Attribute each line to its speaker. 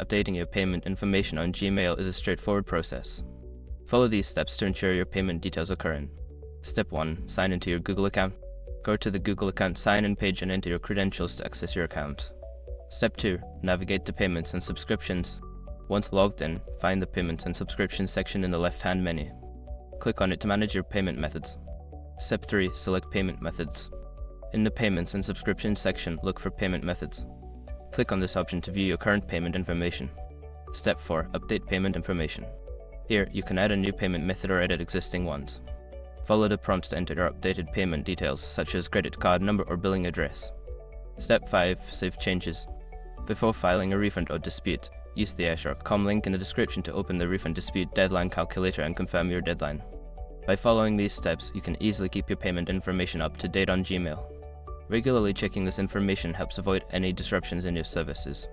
Speaker 1: updating your payment information on Gmail is a straightforward process. Follow these steps to ensure your payment details are current. Step 1. Sign into your Google account. Go to the Google account sign-in page and enter your credentials to access your account. Step 2. Navigate to Payments and Subscriptions. Once logged in, find the Payments and Subscriptions section in the left-hand menu. Click on it to manage your payment methods. Step 3. Select Payment Methods. In the Payments and Subscriptions section, look for Payment Methods. Click on this option to view your current payment information. Step 4. Update payment information. Here, you can add a new payment method or edit existing ones. Follow the prompts to enter your updated payment details, such as credit card number or billing address. Step 5. Save changes. Before filing a refund or dispute, use the air.com link in the description to open the refund dispute deadline calculator and confirm your deadline. By following these steps, you can easily keep your payment information up to date on Gmail. Regularly checking this information helps avoid any disruptions in your services.